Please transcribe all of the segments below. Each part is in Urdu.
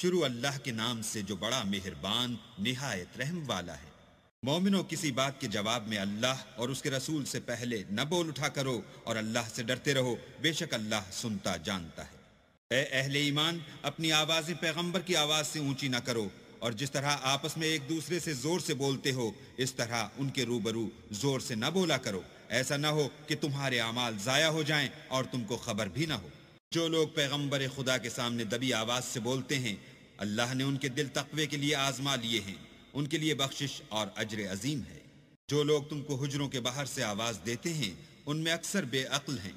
شروع اللہ کے نام سے جو بڑا مہربان نہایت رحم والا ہے۔ مومنوں، کسی بات کے جواب میں اللہ اور اس کے رسول سے پہلے نہ بول اٹھا کرو اور اللہ سے ڈرتے رہو، بے شک اللہ سنتا جانتا ہے۔ اے اہل ایمان، اپنی آوازیں پیغمبر کی آواز سے اونچی نہ کرو، اور جس طرح آپس میں ایک دوسرے سے زور سے بولتے ہو اس طرح ان کے روبرو زور سے نہ بولا کرو، ایسا نہ ہو کہ تمہارے اعمال ضائع ہو جائیں اور تم کو خبر بھی نہ ہو۔ جو لوگ پیغمبر خدا کے سامنے دبی آواز سے بولتے ہیں، اللہ نے ان کے دل تقوی کے لیے آزما لیے ہیں، ان کے لیے بخشش اور اجر عظیم ہے۔ جو لوگ تم کو حجروں کے باہر سے آواز دیتے ہیں ان میں اکثر بے عقل ہیں،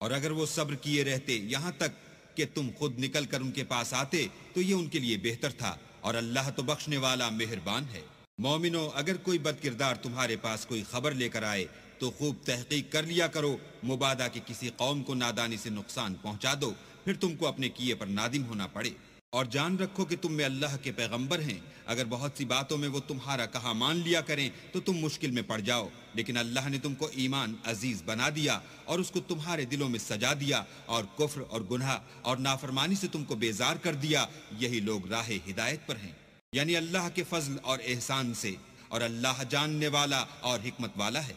اور اگر وہ صبر کیے رہتے یہاں تک کہ تم خود نکل کر ان کے پاس آتے تو یہ ان کے لیے بہتر تھا، اور اللہ تو بخشنے والا مہربان ہے۔ مومنو، اگر کوئی بد کردار تمہارے پاس کوئی خبر لے کر آئے تو خوب تحقیق کر لیا کرو، مبادا کہ کسی قوم کو نادانی سے نقصان پہنچا دو، پھر تم کو اپنے کیے پر نادم ہونا پڑے۔ اور جان رکھو کہ تم میں اللہ کے پیغمبر ہیں، اگر بہت سی باتوں میں وہ تمہارا کہا مان لیا کریں تو تم مشکل میں پڑ جاؤ، لیکن اللہ نے تم کو ایمان عزیز بنا دیا اور اس کو تمہارے دلوں میں سجا دیا، اور کفر اور گناہ اور نافرمانی سے تم کو بیزار کر دیا، یہی لوگ راہ ہدایت پر ہیں، یعنی اللہ کے فضل اور احسان سے، اور اللہ جاننے والا اور حکمت والا ہے۔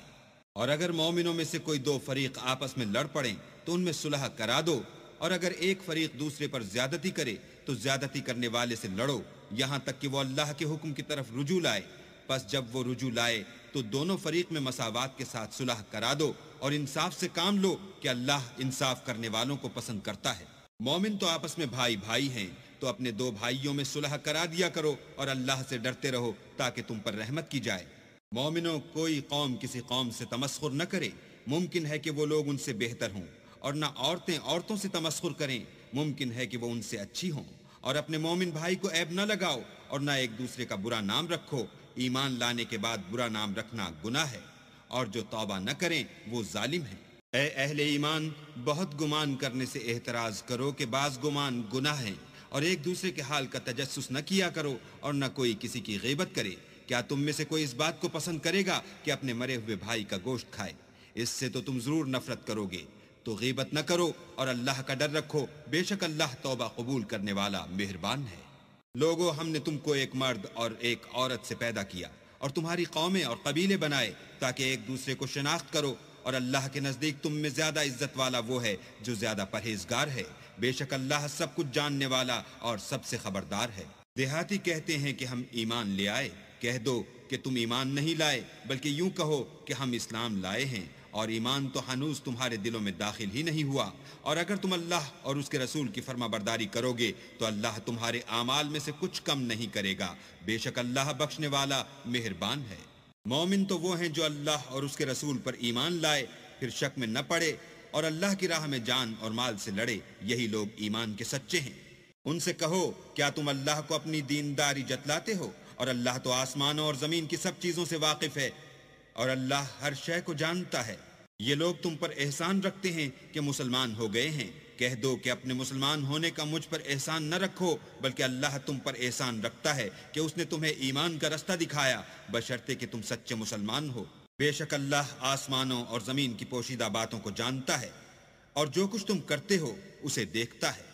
اور اگر مومنوں میں سے کوئی دو فریق آپس میں لڑ پڑیں تو ان میں صلح کرا دو، اور اگر ایک فریق دوسرے پر زیادتی کرے تو زیادتی کرنے والے سے لڑو، یہاں تک کہ وہ اللہ کے حکم کی طرف رجوع لائے۔ پس جب وہ رجوع لائے تو دونوں فریق میں مساوات کے ساتھ صلح کرا دو، اور انصاف سے کام لو کہ اللہ انصاف کرنے والوں کو پسند کرتا ہے۔ مومن تو آپس میں بھائی بھائی ہیں، تو اپنے دو بھائیوں میں صلح کرا دیا کرو، اور اللہ سے ڈرتے رہو تاکہ تم پر رحمت کی جائے۔ مومنوں، کوئی قوم کسی قوم سے تمسخر نہ کرے، ممکن ہے کہ وہ لوگ ان سے بہتر ہوں، اور نہ عورتیں عورتوں سے تمسخر کریں، ممکن ہے کہ وہ ان سے اچھی ہوں۔ اور اپنے مومن بھائی کو عیب نہ لگاؤ، اور نہ ایک دوسرے کا برا نام رکھو، ایمان لانے کے بعد برا نام رکھنا گناہ ہے، اور جو توبہ نہ کریں وہ ظالم ہیں۔ اے اہل ایمان، بہت گمان کرنے سے احتراز کرو کہ بعض گمان گناہ ہیں، اور ایک دوسرے کے حال کا تجسس نہ کیا کرو، اور نہ کوئی کسی کی غیبت کرے۔ کیا تم میں سے کوئی اس بات کو پسند کرے گا کہ اپنے مرے ہوئے بھائی کا گوشت کھائے؟ اس سے تو تم ضرور نفرت کرو گے۔ تو غیبت نہ کرو اور اللہ کا ڈر رکھو، بے شک اللہ توبہ قبول کرنے والا مہربان ہے۔ لوگو، ہم نے تم کو ایک مرد اور ایک عورت سے پیدا کیا، اور تمہاری قومیں اور قبیلے بنائے تاکہ ایک دوسرے کو شناخت کرو، اور اللہ کے نزدیک تم میں زیادہ عزت والا وہ ہے جو زیادہ پرہیزگار ہے، بے شک اللہ سب کچھ جاننے والا اور سب سے خبردار ہے۔ دیہاتی کہتے ہیں کہ ہم ایمان لے آئے، کہہ دو کہ تم ایمان نہیں لائے، بلکہ یوں کہو کہ ہم اسلام لائے ہیں، اور ایمان تو ہنوز تمہارے دلوں میں داخل ہی نہیں ہوا۔ اور اگر تم اللہ اور اس کے رسول کی فرما برداری کرو گے تو اللہ تمہارے اعمال میں سے کچھ کم نہیں کرے گا، بے شک اللہ بخشنے والا مہربان ہے۔ مومن تو وہ ہیں جو اللہ اور اس کے رسول پر ایمان لائے، پھر شک میں نہ پڑے اور اللہ کی راہ میں جان اور مال سے لڑے، یہی لوگ ایمان کے سچے ہیں۔ ان سے کہو، کیا تم اللہ کو اپنی دینداری جتلاتے ہو؟ اور اللہ تو آسمانوں اور زمین کی سب چیزوں سے واقف ہے، اور اللہ ہر شے کو جانتا ہے۔ یہ لوگ تم پر احسان رکھتے ہیں کہ مسلمان ہو گئے ہیں، کہہ دو کہ اپنے مسلمان ہونے کا مجھ پر احسان نہ رکھو، بلکہ اللہ تم پر احسان رکھتا ہے کہ اس نے تمہیں ایمان کا رستہ دکھایا، بشرطے کہ تم سچے مسلمان ہو۔ بے شک اللہ آسمانوں اور زمین کی پوشیدہ باتوں کو جانتا ہے، اور جو کچھ تم کرتے ہو اسے دیکھتا ہے۔